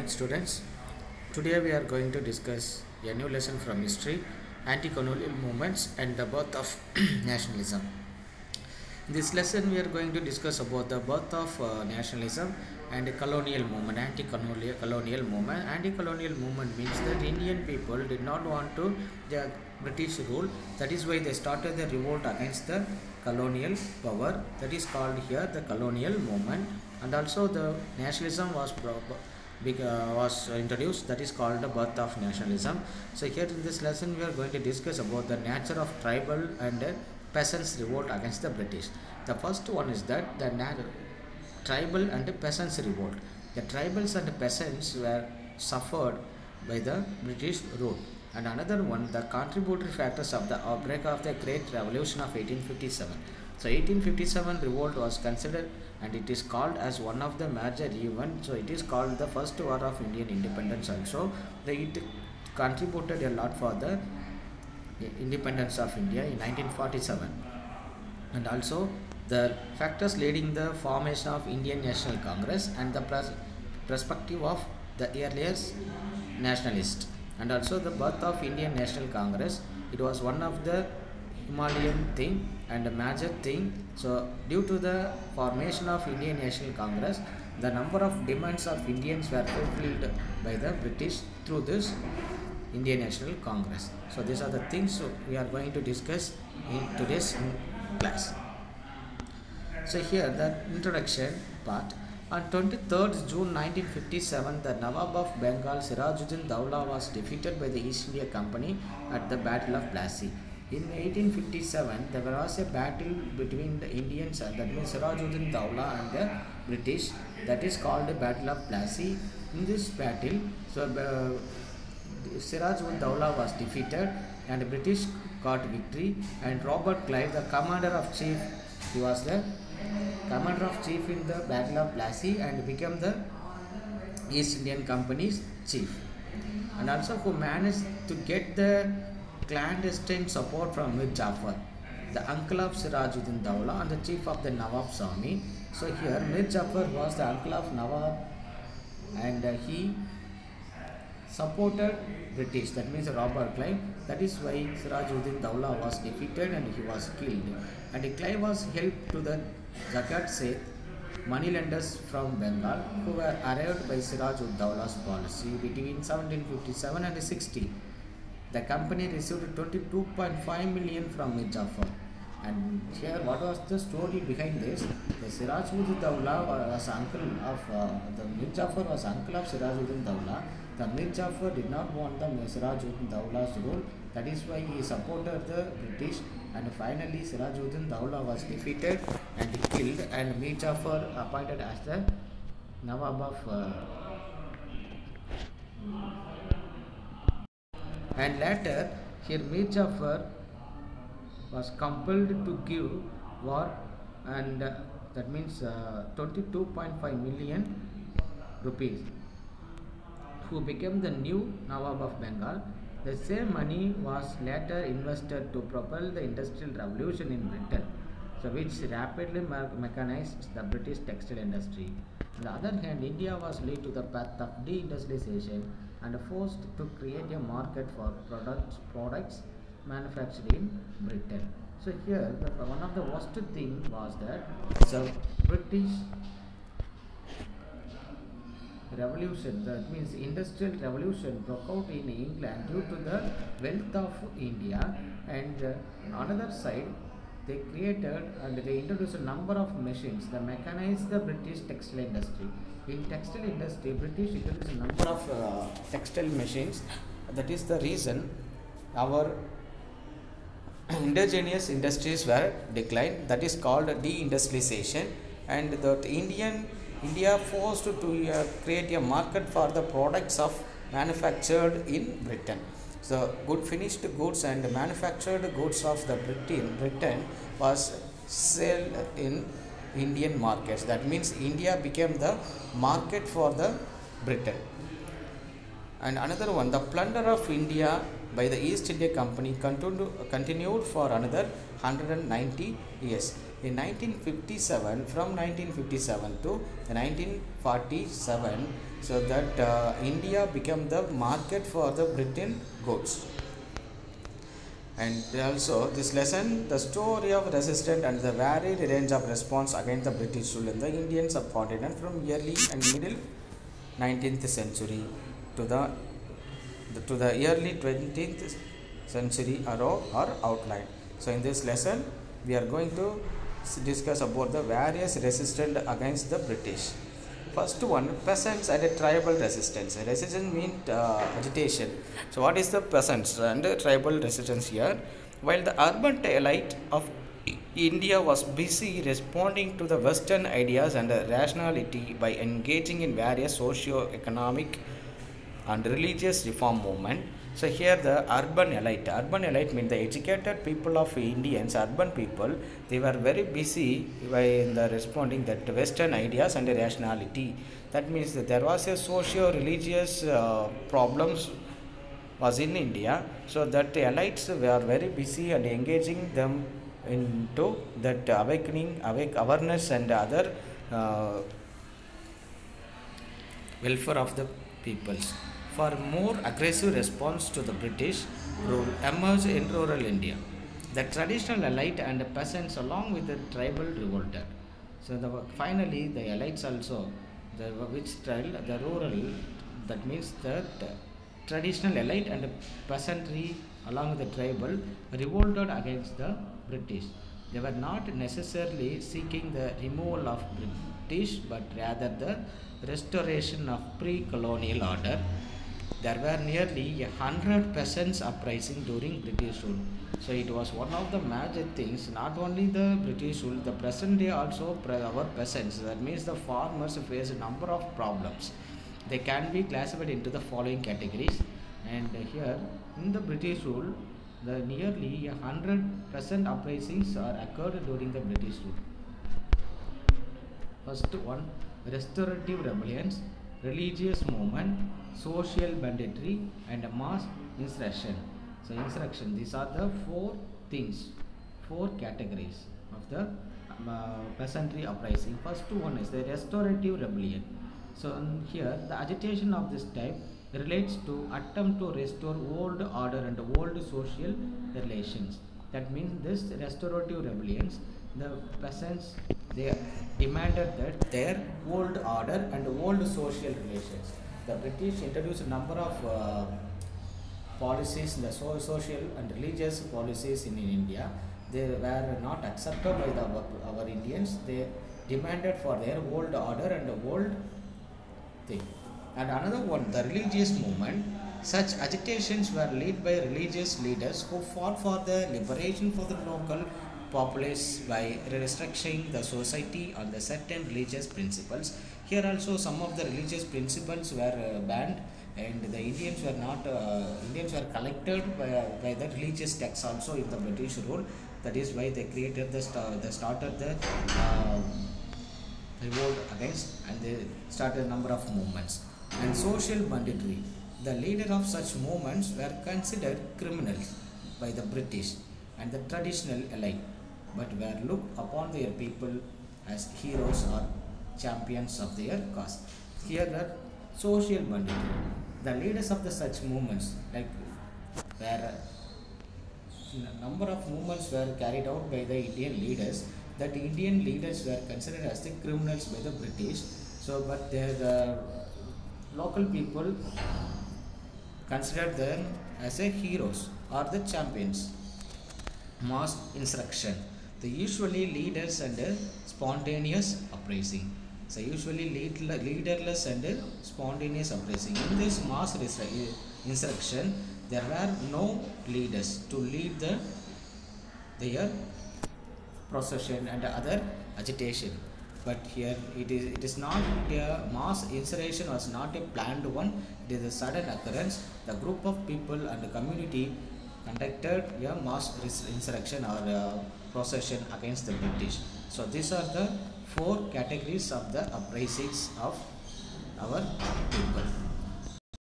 Alright students, today we are going to discuss a new lesson from history, anti-colonial movements and the birth of nationalism. In this lesson we are going to discuss about the birth of nationalism and colonial movement, anti-colonial movement. Anti-colonial movement means that Indian people did not want to the British rule. That is why they started the revolt against the colonial power. That is called here the colonial movement. And also the nationalism was introduced, that is called the birth of nationalism. So here in this lesson we are going to discuss about the nature of tribal and peasants revolt against the British. The first one is that the tribal and peasants revolt. The tribals and peasants were suffered by the British rule. And another one, the contributory factors of the outbreak of the Great Revolution of 1857. So 1857 revolt was considered and it is called as one of the major events. So it is called the first war of Indian independence also. It contributed a lot for the independence of India in 1947. And also the factors leading the formation of Indian National Congress and the perspective of the earliest nationalists. And also the birth of Indian National Congress, it was one of the Himalayan thing and a major thing. So due to the formation of Indian National Congress, the number of demands of Indians were fulfilled by the British through this Indian National Congress. So these are the things we are going to discuss in today's class. So here the introduction part. On 23rd June 1957, the Nawab of Bengal Sirajuddin Daulah was defeated by the East India Company at the Battle of Plassey. In 1857, there was a battle between the Indians, that means Sirajuddin Daulah and the British, that is called the Battle of Plassey. In this battle, Sirajuddin Daulah was defeated and the British got victory, and Robert Clive, the commander of chief, he was the commander of chief in the Battle of Plassey and became the East Indian Company's chief, and also who managed to get the clandestine support from Mir Jafar, the uncle of Sirajuddin Daulah and the chief of the Nawab Sami. So here Mir Jafar was the uncle of Nawab and he supported British, that means Robert Clive. That is why Sirajuddin Daulah was defeated and he was killed. And Clive was helped to the Zakat Seth, moneylenders from Bengal, who were arrived by Sirajuddin Daulah's policy between 1757 and 60. The company received 22.5 million from Mir Jafar. And here, what was the story behind this? The Sirajuddin Daulah was uncle of the Mir Jafar was uncle of Sirajuddin Daulah. The Mir Jafar did not want the Sirajuddin Daulah's rule. That is why he supported the British. And finally, Sirajuddin Daulah was defeated and killed, and Mir Jafar appointed as the Nawab of. And later, here Mir Jafar was compelled to give war, and that means 22.5 million rupees, who became the new Nawab of Bengal. The same money was later invested to propel the Industrial Revolution in Britain, so which rapidly mechanized the British textile industry. On the other hand, India was led to the path of deindustrialization and forced to create a market for products manufactured in Britain. So here, one of the worst thing was that the British revolution, that means industrial revolution, broke out in England due to the wealth of India, and on another side they created and they introduced a number of machines that mechanized the British textile industry. In textile industry, British introduced a number of textile machines. That is the reason our indigenous industries were declined. That is called deindustrialization, and that India forced to create a market for the products of manufactured in Britain. So good finished goods and manufactured goods of the Britain was sold in Indian markets. That means India became the market for the Britain. And another one, the plunder of India by the East India Company continued for another 190 years. In 1957, from 1957 to 1947, so that India became the market for the Britain goods. And also this lesson, the story of resistance and the varied range of response against the British rule in the Indian subcontinent from early and middle 19th century to the early 20th century are outlined. So in this lesson we are going to discuss about the various resistance against the British. First one, peasants and tribal resistance. Resistance means agitation. So what is the peasants and tribal resistance here? While the urban elite of India was busy responding to the Western ideas and rationality by engaging in various socio-economic and religious reform movement. So here the urban elite means the educated people of Indians, urban people, they were very busy by the responding that Western ideas and rationality. That means that there was a socio-religious problems was in India, so that the elites were very busy and engaging them into that awareness and other welfare of the peoples. For more aggressive response to the British rule emerged in rural India. The traditional elite and the peasants along with the tribal revolted. So finally the elites also, the rural, that means the traditional elite and the peasantry along with the tribal revolted against the British. They were not necessarily seeking the removal of British, but rather the restoration of pre-colonial order. There were nearly 100 peasants uprising during British rule. So it was one of the major things, not only the British rule, the present day also our peasants, that means the farmers face a number of problems. They can be classified into the following categories, and here in the British rule, the nearly 100% uprisings are occurred during the British rule. First one, restorative rebellions, religious movement, social banditry, and mass insurrection. So insurrection, these are the four categories of the peasantry uprising. First one is the restorative rebellion. So here the agitation of this type relates to attempt to restore old order and old social relations. That means this restorative rebellions, the peasants, they demanded that their old order and old social relations. The British introduced a number of policies, the social and religious policies in India. They were not accepted by our Indians. They demanded for their old order and old thing. And another one, the religious movement. Such agitations were led by religious leaders who fought for the liberation for the local populace by restricting the society on the certain religious principles. Here also some of the religious principles were banned, and the Indians were not Indians were collected by the religious texts also in the British rule. That is why they created they started the revolt against, and they started a number of movements. And social banditry. The leader of such movements were considered criminals by the British and the traditional elite, but were looked upon their people as heroes or champions of their cause. Here the social banditry. The leaders of the such movements, like where a number of movements were carried out by the Indian leaders, that Indian leaders were considered as the criminals by the British. So, but the local people considered them as a heroes or the champions. Mass insurrection. The usually leaders and spontaneous uprising. So usually leaderless and spontaneous uprising. In this mass insurrection, there were no leaders to lead their procession and other agitation. But here it is not a mass insurrection, was not a planned one. It is a sudden occurrence. The group of people and the community conducted a mass insurrection or a procession against the British. So these are the four categories of the uprisings of our people.